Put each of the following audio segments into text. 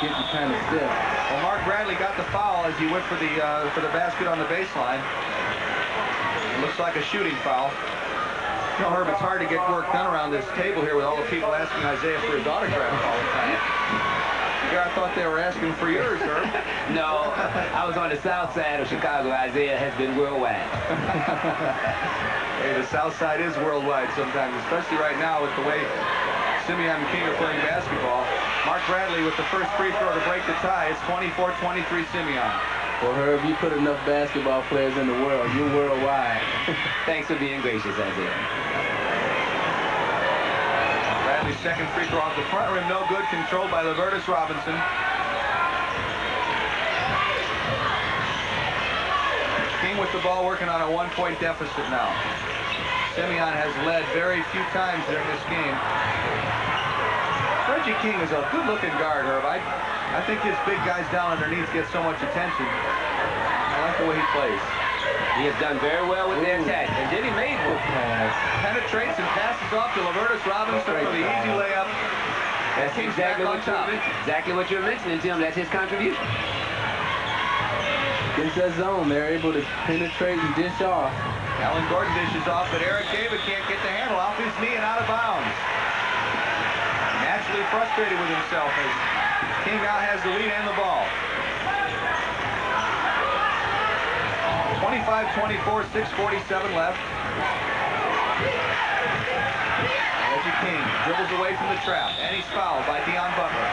getting kind of stiff. Well, Mark Bradley got the foul as he went for the basket on the baseline. It looks like a shooting foul. You know, Herb, it's hard to get work done around this table here with all the people asking Isaiah for his autograph all the time. Yeah, I thought they were asking for yours, Herb. No, I was on the south side of Chicago. Isaiah has been worldwide. Hey, the south side is worldwide sometimes, especially right now with the way Simeon and King are playing basketball. Mark Bradley with the first free throw to break the tie. It's 24-23 Simeon. Well, Herb, you put enough basketball players in the world. You're worldwide. Thanks for being gracious, Isaiah. Bradley's second free throw off the front rim, no good. Controlled by Lavertus Robinson. King with the ball, working on a one-point deficit now. Simeon has led very few times during this game. Reggie King is a good-looking guard, Herb. I think his big guys down underneath get so much attention. I like the way he plays. He has done very well with the attack. And then he made one pass. Penetrates and passes off to Lavertus Robinson for the easy layup. That's exactly what you're mentioning, Tim. That's his contribution. Against that zone, they're able to penetrate and dish off. Alan Gordon dishes off, but Eric David can't get the handle off his knee and out of bounds. Naturally frustrated with himself as King now has the lead and the ball. 25-24, 6:47 left. Reggie King dribbles away from the trap, and he's fouled by Deion Butler.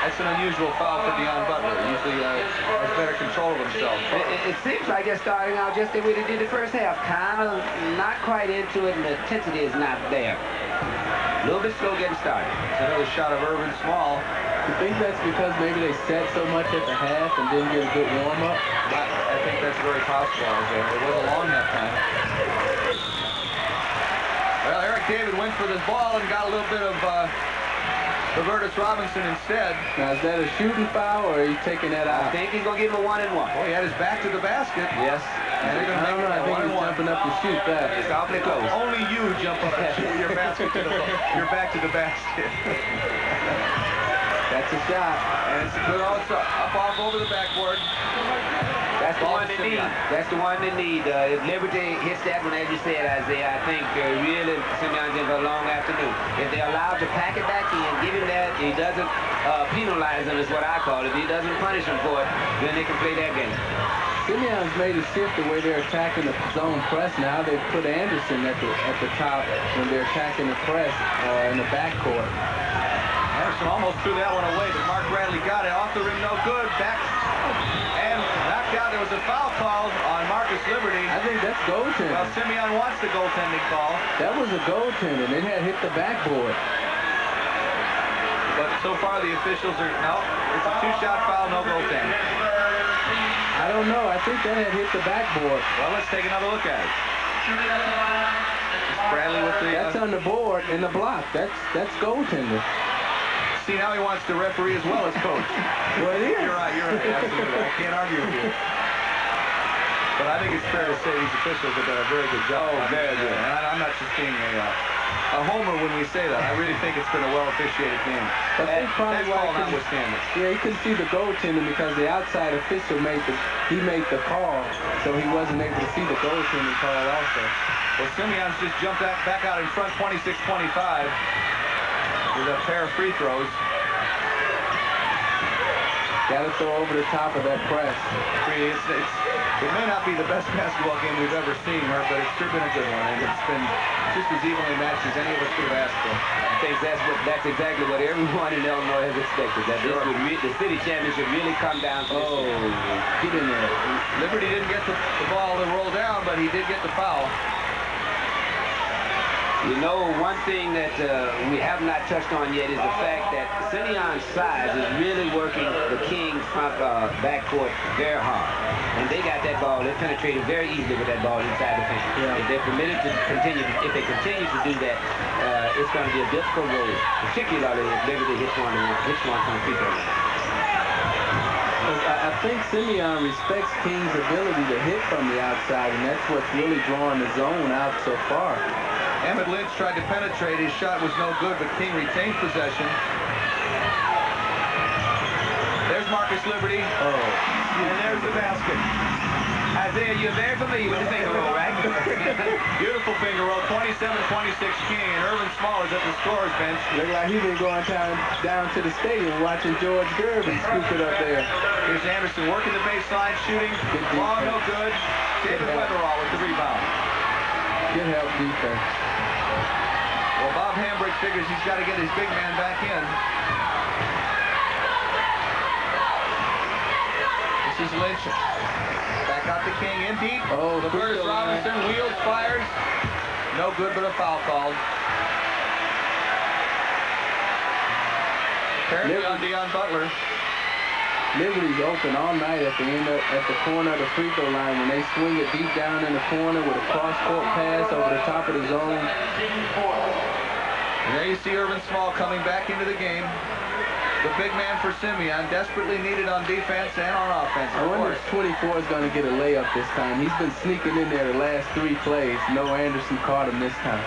That's an unusual foul for Deion Butler. He usually has better control of himself. It seems like they're starting out just the way they did the first half. Kind of not quite into it, and the intensity is not there. A little bit slow getting started. It's another shot of Irvin Small. You think that's because maybe they set so much at the half and didn't get a good warm-up? I think that's very possible. It wasn't long that time. Well, Eric David went for this ball and got a little bit of Lavertus Robinson instead. Now, is that a shooting foul, or are you taking that out? I think he's going to give him a 1-and-1. Well, he had his back to the basket. Yes. And they're going to make it I think he's jumping up to shoot that. It's awfully close. Only you jump up and shoot your basket to your back to the basket. That's a shot. And it's a good also up off over the backboard. That's the one they need. That's the one they need. If Liberty hits that one, as you said, Isaiah, I think really Simeon's in for a long afternoon. If they're allowed to pack it back in, give him that, he doesn't penalize them, is what I call it. If he doesn't punish them for it, then they can play that game. Simeon's made a shift the way they're attacking the zone press now. They've put Anderson at the top when they're attacking the press in the backcourt. Anderson almost threw that one away, but Mark Bradley got it. Off the rim, no good. Back and knocked out. There was a foul called on Marcus Liberty. I think that's goaltending. Well, Simeon wants the goaltending call. That was a goaltending. It had hit the backboard. But so far the officials are, no, it's a two-shot foul, no goaltending. I don't know. I think that had hit the backboard. Well, let's take another look at it. Bradley with the... That's on the board in the block. That's goaltending. See, now he wants to referee as well as coach. Well, it is. You're right, absolutely. I can't argue with you. But I think it's fair to say these officials have done a very good job. Oh, very good. And I'm not just being a homer when we say that. I really think it's been a well-officiated game. But that's probably why notwithstanding. Yeah, he couldn't see the goaltending because the outside official made the call, so he wasn't able to see the goaltending call also. Well, Simeon's just jumped back out in front, 26-25. With a pair of free throws. Got to throw over the top of that press. It may not be the best basketball game we've ever seen, Herb, but it's sure been a good one, and it's been just as evenly matched as any of us could have asked for. I think that's exactly what everyone in Illinois has expected. That the city championship really come down to this. Get in there. Liberty didn't get the ball to roll down, but he did get the foul. You know, one thing that we have not touched on yet is the fact that Simeon's size is really working the Kings front backcourt very hard. And they got that ball. They penetrated very easily with that ball inside the paint. Yeah. If they're permitted to continue, if they continue to do that, it's going to be a difficult road, particularly if Liberty hits one from the free throw line. I think Simeon respects King's ability to hit from the outside, and that's what's really drawing the zone out so far. Emmett Lynch tried to penetrate. His shot was no good, but King retained possession. There's Marcus Liberty. And there's the basket. Isaiah, you're very familiar with the finger roll, right? Beautiful finger roll. 27-26 King, and Irvin Small is at the scorer's bench. Look like he's been going down to the stadium watching George Gervin scoop it up there. Here's Anderson working the baseline, shooting. Ball no good. David Weatherall with the rebound. Good help defense. Well, Bob Hambrick figures he's got to get his big man back in. This is Lynch. Back out to King in deep. Oh, Curtis Robinson wheels, fires. No good, but a foul called. Apparently on Deion Butler. Liberty's open all night at the corner of the free throw line when they swing it deep down in the corner with a cross-court pass over the top of the zone. And there you see Irvin Small coming back into the game. The big man for Simeon, desperately needed on defense and on offense. I wonder if 24 is going to get a layup this time. He's been sneaking in there the last 3 plays. No Anderson caught him this time.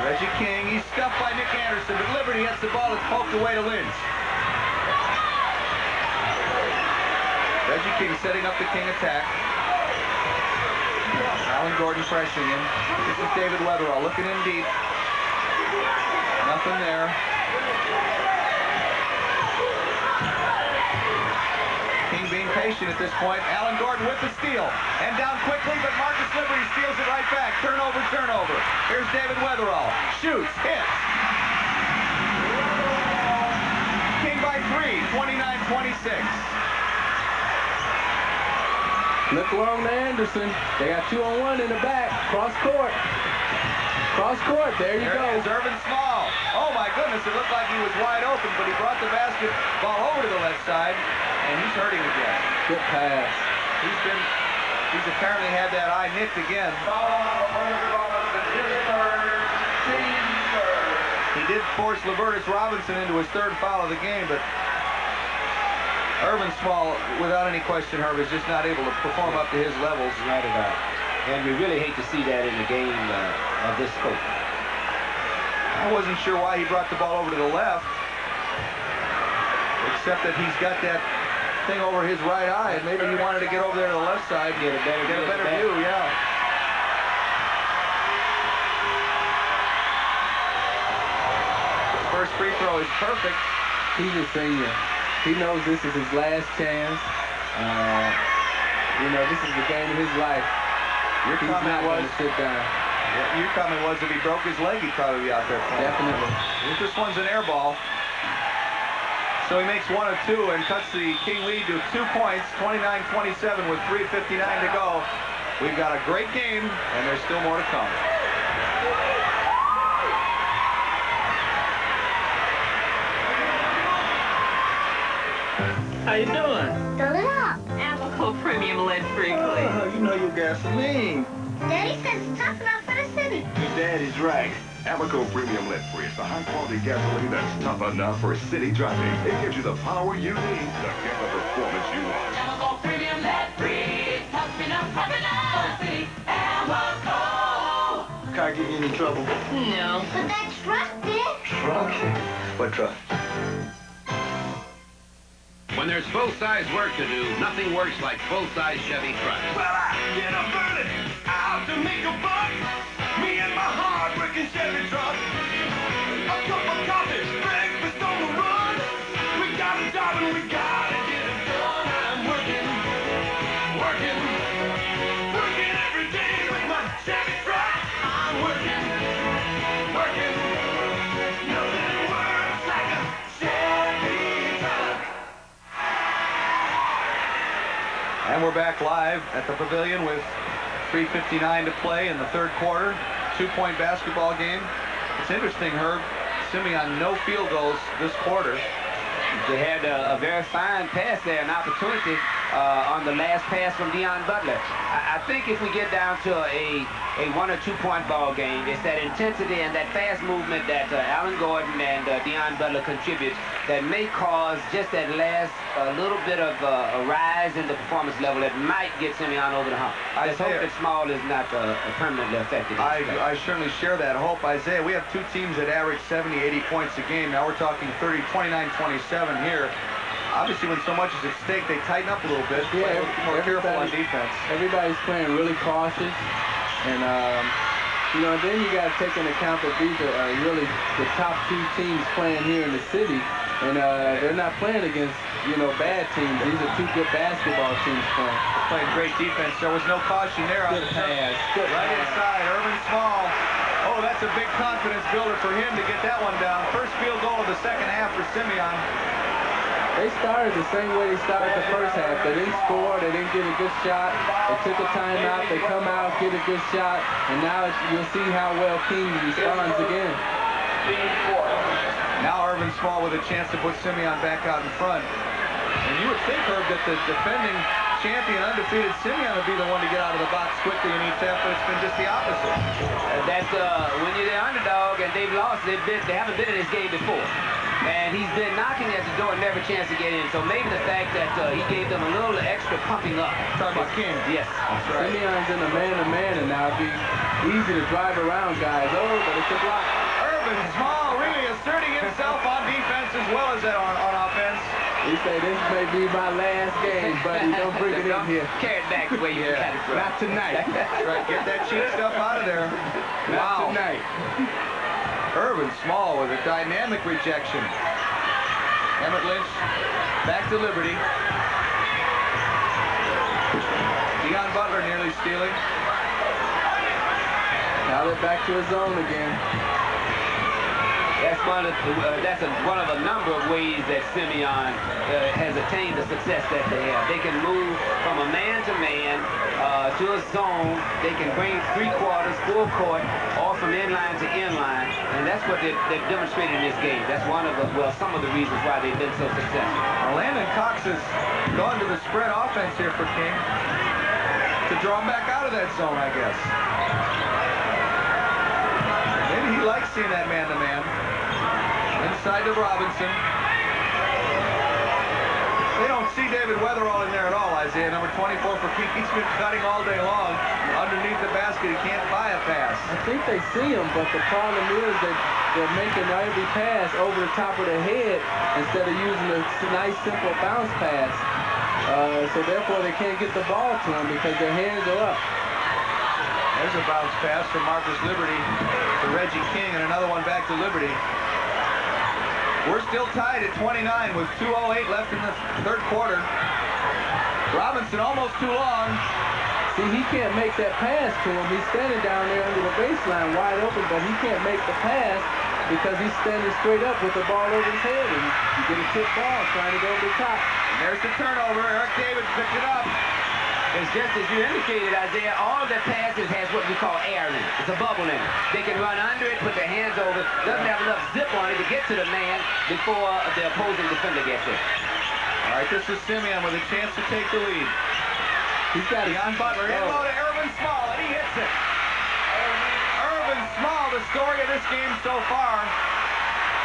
Reggie King, he's stuffed by Nick Anderson, but Liberty gets the ball. It's poked away to Lynch. Reggie King setting up the King attack. Alan Gordon pressuring him. This is David Weatherall looking in deep. Nothing there. King being patient at this point. Alan Gordon with the steal. And down quickly, but Marcus Liberty steals it right back. Turnover. Here's David Weatherall. Shoots, hits. King by 3, 29-26. Look long to Anderson. They got 2-on-1 in the back. Cross court. There you go. There is Irvin Small. Oh my goodness, it looked like he was wide open, but he brought the basketball over to the left side, and he's hurting again. Good pass. He's apparently had that eye nicked again. He did force Lavertus Robinson into his 3rd foul of the game, but Irvin Small, without any question, Herb, is just not able to perform up to his levels. Right about. And we really hate to see that in a game of this scope. I wasn't sure why he brought the ball over to the left, except that he's got that thing over his right eye, and maybe he wanted to get over there to the left side, get a better view, yeah. First free throw is perfect. He's a senior. He knows this is his last chance. This is the game of his life. Your comment was sit down. Your comment was if he broke his leg, he'd probably be out there playing. Definitely. This one's an air ball. So he makes 1 of 2 and cuts the King lead to 2 points, 29-27 with 3:59 to go. We've got a great game, and there's still more to come. How you doing? Fill it up. Amoco Premium Lead-Free, please. Oh, you know your gasoline. Daddy says it's tough enough for the city. Your daddy's right. Amoco Premium Lead-Free is the high-quality gasoline that's tough enough for city driving. It gives you the power you need to get the performance you want. Amoco Premium Lead-Free, tough enough for city. Amoco. Car get you in any trouble? No. But that truck did. Truck? What truck? When there's full-size work to do, nothing works like full-size Chevy trucks. Well, I get up early, out to make a buck. Me and my hard-working Chevy truck. A cup of coffee, breakfast on the run. We got a job and we gotta get it done. I'm working every day with my Chevy truck. I'm working. Nothing works like a Chevy truck. And we're back live at the Pavilion with 3:59 to play in the 3rd quarter. 2-point basketball game. It's interesting, Herb. Simeon, no field goals this quarter. They had a very fine pass there, an opportunity on the last pass from Deion Butler. I think if we get down to a 1 or 2 point ball game, it's that intensity and that fast movement that Alan Gordon and Deion Butler contributes that may cause just that last little bit of a rise in the performance level that might get Simeon over the hump. I just hope that Small is not permanently affected. I certainly share that hope. Isaiah, we have two teams that average 70, 80 points a game. Now we're talking 29, 27 here. Obviously, when so much is at stake, they tighten up a little bit. Yeah, a little more careful on defense. Everybody's playing really cautious, and you know, then you got to take into account that these are really the top 2 teams playing here in the city, and they're not playing against, you know, bad teams. These are 2 good basketball teams playing. They're playing great defense. There was no caution there on the pass. Right inside, Irvin Small. Oh, that's a big confidence builder for him to get that one down. First field goal of the second half for Simeon. They started the same way they started the first half. They didn't score. They didn't get a good shot. They took a timeout. They come out, get a good shot, and now you'll see how well King responds again. Now Irvin Small with a chance to put Simeon back out in front. And you would think, Herb, that the defending champion, undefeated Simeon would be the one to get out of the box quickly in each half, but it's been just the opposite. That's when you're the underdog and they've lost, they haven't been in this game before. And he's been knocking at the door, never chance to get in. So maybe the fact that he gave them a little extra pumping up. Talking about King. Yes. That's right. Simeon's in a man-to-man, and now it'd be easy to drive around guys. Oh, but it's a block. Irvin Small really asserting himself on defense as well as on offense. He say this may be my last game, buddy. Don't bring it in here. Carry it back the way you got it from. Not tonight. That's right. Get that cheap stuff out of there. Not tonight. Irvin Small with a dynamic rejection. Emmett Lynch back to Liberty. Deion Butler nearly stealing. Now they're back to his zone again. That's one of a number of ways that Simeon has attained the success that they have. They can move from a man-to-man to a zone. They can bring 3/4, full court, or from inline to inline, and that's what they've demonstrated in this game. That's one of some of the reasons why they've been so successful. Now Landon Cox has gone to the spread offense here for King to draw him back out of that zone, I guess. Maybe he likes seeing that man-to-man. Inside to Robinson. They don't see David Weatherall in there at all, Isaiah. Number 24 for King. He's been cutting all day long. Underneath the basket, he can't buy a pass. I think they see him, but the problem is that they're making every pass over the top of their head instead of using a nice, simple bounce pass. So therefore, they can't get the ball to him because their hands are up. There's a bounce pass from Marcus Liberty to Reggie King, and another one back to Liberty. We're still tied at 29 with 2:08 left in the third quarter. Robinson almost too long. See, he can't make that pass to him. He's standing down there under the baseline wide open, but he can't make the pass because he's standing straight up with the ball over his head. And you get a tip ball trying to go over the top. And there's the turnover. Eric Davis picked it up. It's just as you indicated, Isaiah, all of their passes has what we call air in it. It's a bubble in it. They can run under it, put their hands over it, doesn't have enough zip on it to get to the man before the opposing defender gets it. All right, this is Simeon with a chance to take the lead. He's got Deion Butler in low to Irvin Small, and he hits it. Irvin Small, the story of this game so far.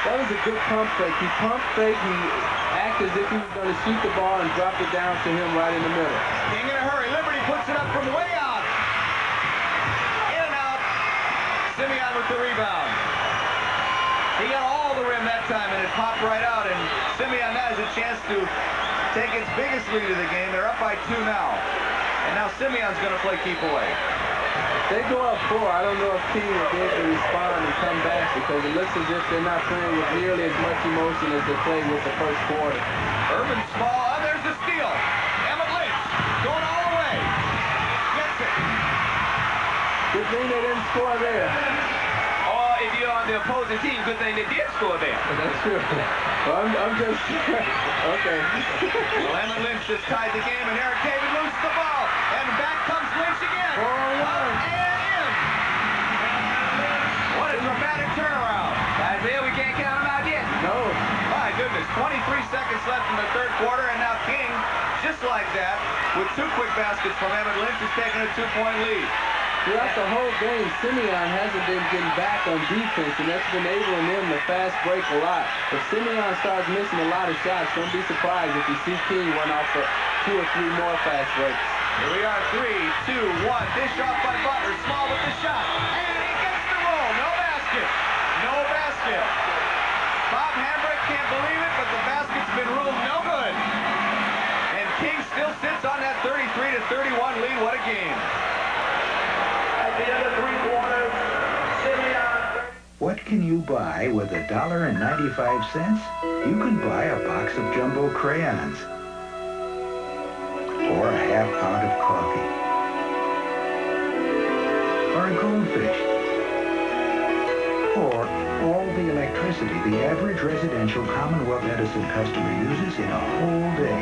That was a good pump fake. He pumped fake. He acted as if he was going to shoot the ball and dropped it down to him right in the middle. King in a hurry. Liberty puts it up from way out. In and out. Simeon with the rebound. He got all the rim that time, and it popped right out. And Simeon has a chance to take its biggest lead of the game. They're up by 2 now. And now Simeon's going to play keep away. They go up 4. I don't know if King will be able to respond and come back because it looks as if they're not playing with nearly as much emotion as they played with the first quarter. Irvin Small, oh, there's the steal. Emmett Lynch going all the way. Gets it. Good thing they didn't score there. Or if you're on the opposing team, good thing they did score there. That's true. Well, I'm just... okay. Well, Emmett Lynch just tied the game, and Eric David loses the ball. And back comes Lynch again. 4-1. What a dramatic turnaround. Isaiah, we can't count them out yet. No. My goodness, 23 seconds left in the third quarter, and now King, just like that, with 2 quick baskets from Emmett Lynch has taken a 2-point lead. Throughout the whole game, Simeon hasn't been getting back on defense, and that's been enabling them to fast break a lot. If Simeon starts missing a lot of shots, don't be surprised if you see King run off for 2 or 3 more fast breaks. Here we are, 3, 2, 1. Dish off by Butler. Small with the shot. And he gets the roll. No basket. No basket. Bob Hambrick can't believe it, but the basket's been ruled no good. And King still sits on that 33-31 lead. What a game. At the end of 3 quarters, Simeon. What can you buy with $1.95? You can buy a box of jumbo crayons, or a half pound of coffee, or a goldfish, or all the electricity the average residential Commonwealth Edison customer uses in a whole day.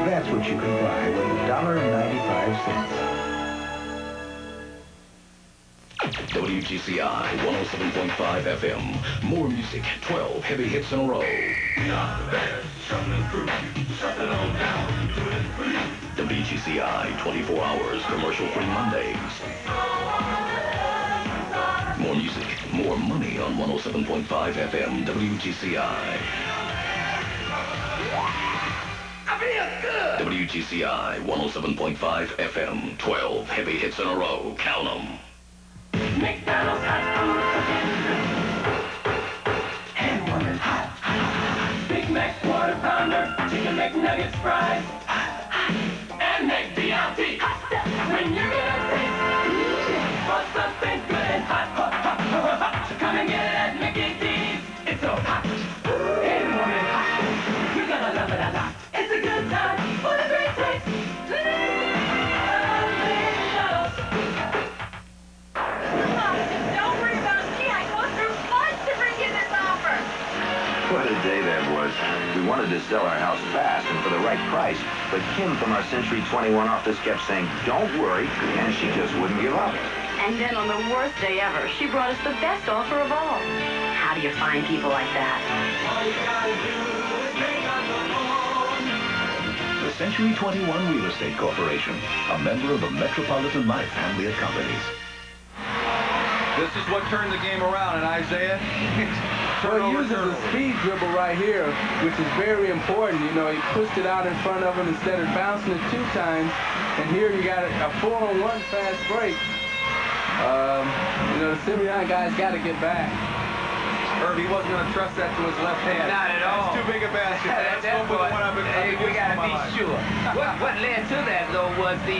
That's what you can buy with $1.95. WGCI 107.5 FM. More music, 12 heavy hits in a row. WGCI 24 hours commercial-free Mondays. More music, more money on 107.5 FM WGCI. I feel good! WGCI 107.5 FM. 12 heavy hits in a row. Count them. McDonald's hot food cooking. And woman hot. Big Mac quarter pounder, chicken McNuggets fries. And McDLT. Hot stuff. When you're gonna taste for something good and hot, hot, hot, hot, hot. So come and get it at Mickey D's. It's so hot. And woman hot. You're gonna love it a lot. It's a good time. What a great taste. What a day that was. We wanted to sell our house fast and for the right price, but Kim from our Century 21 office kept saying, don't worry, and she just wouldn't give up. And then on the worst day ever, she brought us the best offer of all. How do you find people like that? The Century 21 Real Estate Corporation, a member of the Metropolitan Life family of companies. This is what turned the game around, and Isaiah. Well, he uses a speed dribble right here, which is very important. You know, he pushed it out in front of him instead of bouncing it 2 times. And here you got a 4-on-1 fast break. You know, the Simeon guy's got to get back. Herb, he wasn't going to trust that to his left hand. Not at all. That's too big a basket. That's That's what I've been we got to be sure. What led to that, though, was the,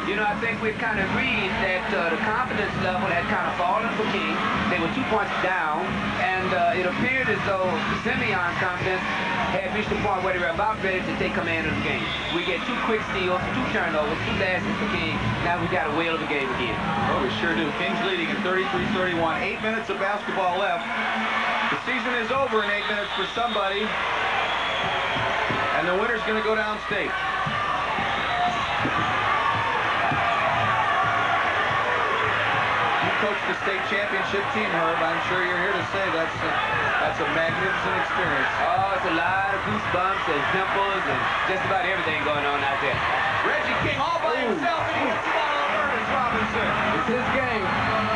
you know, I think we've kind of agreed that the confidence level had kind of fallen for King. They were 2 points down, and it appeared as though Simeon's confidence had reached a point where they were about ready to take command of the game. We get 2 quick steals, 2 turnovers, 2 baskets for King. Now we've got a whale of a game again. Oh, we sure do. King's leading at 33-31. 8 minutes of basketball left. The season is over in 8 minutes for somebody. And the winner's going to go downstate. You coached the state championship team, Herb. I'm sure you're here to say that's a magnificent experience. Oh, it's a lot of goosebumps and pimples and just about everything going on out there. Reggie King all by himself, and he hits the ball over Ernest Robinson. It's his game.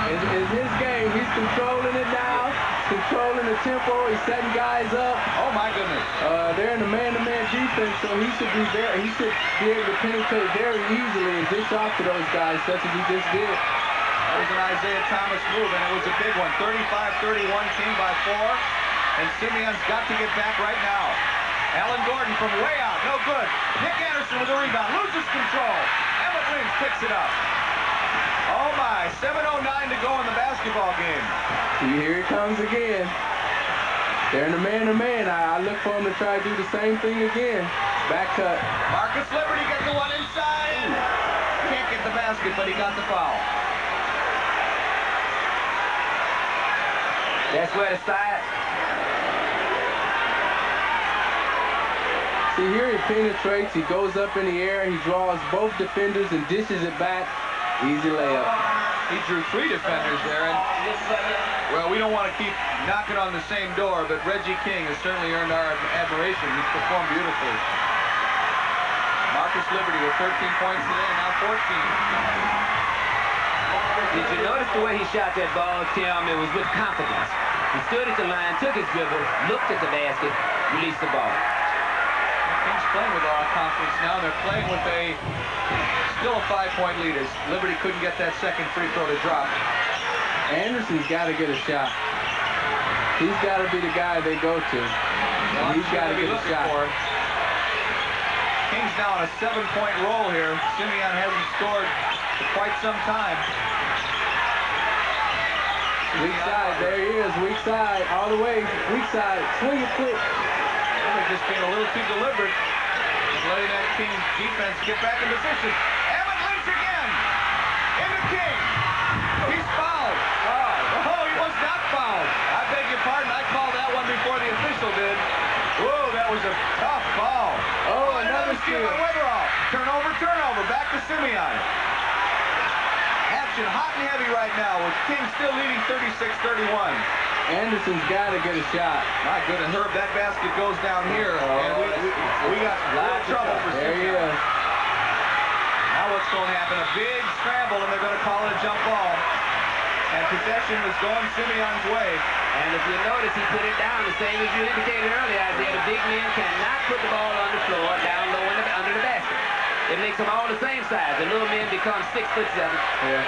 It's his game. He's controlling it now. Controlling the tempo. He's setting guys up. Oh my goodness. They're in the man-to-man defense, so he should be able to penetrate very easily and dish off to those guys, such as he just did. That was an Isaiah Thomas move, and it was a big one. 35-31, King by 4. And Simeon's got to get back right now. Alan Gordon from way out, no good. Nick Anderson with a rebound, loses control. Emmett Lynch picks it up. Oh my, 7:09 to go in the basketball game. See, here he comes again. They're in the man-to-man. I look for him to try to do the same thing again. Back cut. Marcus Liberty gets the one inside. Can't get the basket, but he got the foul. That's where to start. See, here he penetrates. He goes up in the air. He draws both defenders and dishes it back. Easy layup. He drew 3 defenders there, and well, we don't want to keep knocking on the same door, but Reggie King has certainly earned our admiration. He's performed beautifully. Memphis Liberty with 13 points today and now 14. Did you notice the way he shot that ball, Tim? It was with confidence. He stood at the line, took his dribble, looked at the basket, released the ball. Kings playing with a lot of confidence now. They're playing with still a 5-point lead as Liberty couldn't get that second free throw to drop. Anderson's got to get a shot. He's got to be the guy they go to. Well, He's got to get a shot. For it. Kings now on a 7-point roll here. Simeon hasn't scored for quite some time. Weak side, there he is. Weak side, all the way. Weak side, swing it quick. They're just being a little too deliberate. Just letting that Kings defense get back in position. Emmett Lynch again. Into King. He's fouled. Oh, he was not fouled. I beg your pardon. I called that one before the official did. Whoa, that was a tough ball. Oh, another steal by Weatherall. Turnover. Back to Simeon. Action hot and heavy right now with King still leading 36-31. Anderson's got to get a shot. My goodness, Herb, that basket goes down here. And we got a lot of trouble for There he Simeon. is. Now what's going to happen? A big scramble, and they're going to call it a jump ball. And possession was going Simeon's way. And if you notice, he put it down the same as you indicated earlier, Isaiah. The big men cannot put the ball on the floor down low under the basket. It makes them all the same size. The little men become 6'7". Yeah.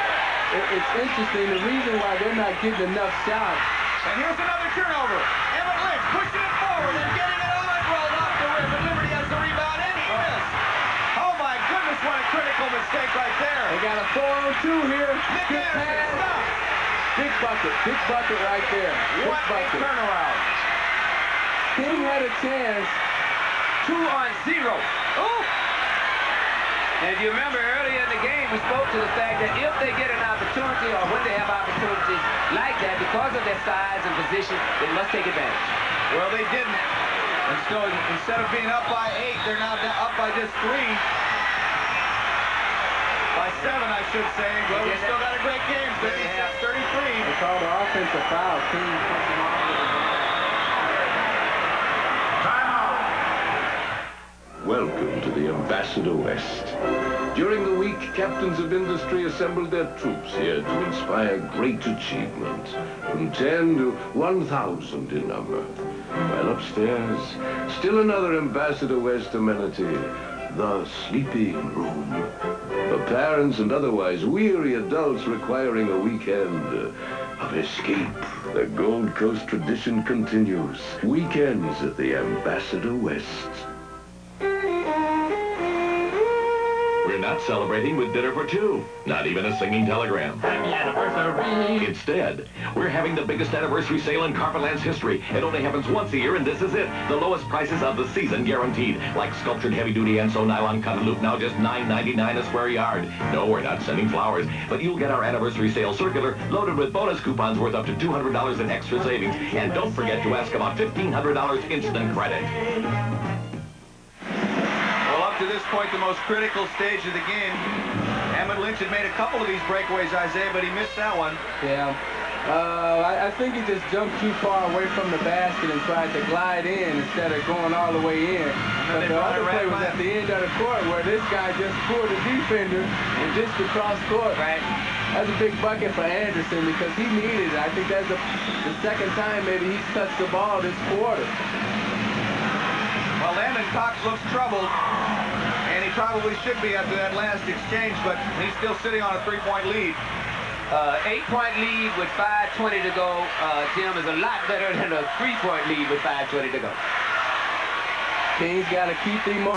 It's interesting. The reason why they're not getting enough shots. And here's another turnover. Emmett Lynch pushing it forward and getting it on, rolled off the rim. And Liberty has the rebound, and he missed. Oh my goodness, what a critical mistake right there. They got a 4-on-2 here. Nick Anderson, stop. Big bucket right there. What a turnaround. King had a chance. 2-on-0. Oh! And if you remember earlier in the game, we spoke to the fact that if they get an opportunity or when they have opportunities like that, because of their size and position, they must take advantage. Well, they didn't. And so instead of being up by 8, they're now up by just 3. By 7, I should say. But we still got a great game. 36-33. They called an offensive foul. King puts them off with a Welcome to the Ambassador West. During the week, captains of industry assembled their troops here to inspire great achievement, from 10 to 1,000 in number. While upstairs, still another Ambassador West amenity, the sleeping room. For parents and otherwise weary adults requiring a weekend of escape, the Gold Coast tradition continues. Weekends at the Ambassador West. We're not celebrating with dinner for two. Not even a singing telegram. Happy anniversary. Instead, we're having the biggest anniversary sale in Carpetland's history. It only happens once a year, and this is it. The lowest prices of the season guaranteed. Like sculptured heavy-duty Enso nylon cut loop, now just $9.99 a square yard. No, we're not sending flowers, but you'll get our anniversary sale circular loaded with bonus coupons worth up to $200 in extra savings. And don't forget to ask about $1,500 instant credit. To this point, the most critical stage of the game. Emmett Lynch had made a couple of these breakaways, Isaiah, but he missed that one. Yeah. I think he just jumped too far away from the basket and tried to glide in instead of going all the way in. But the other play was at the end of the court where this guy just pulled the defender and just across court. Right. That's a big bucket for Anderson because he needed it. I think that's the second time maybe he's touched the ball this quarter. Well, Landon Cox looks troubled. And he probably should be after that last exchange, but he's still sitting on a 3-point lead. 8-point lead with 5:20 to go, Tim, is a lot better than a 3-point lead with 5:20 to go. King's got to keep him on.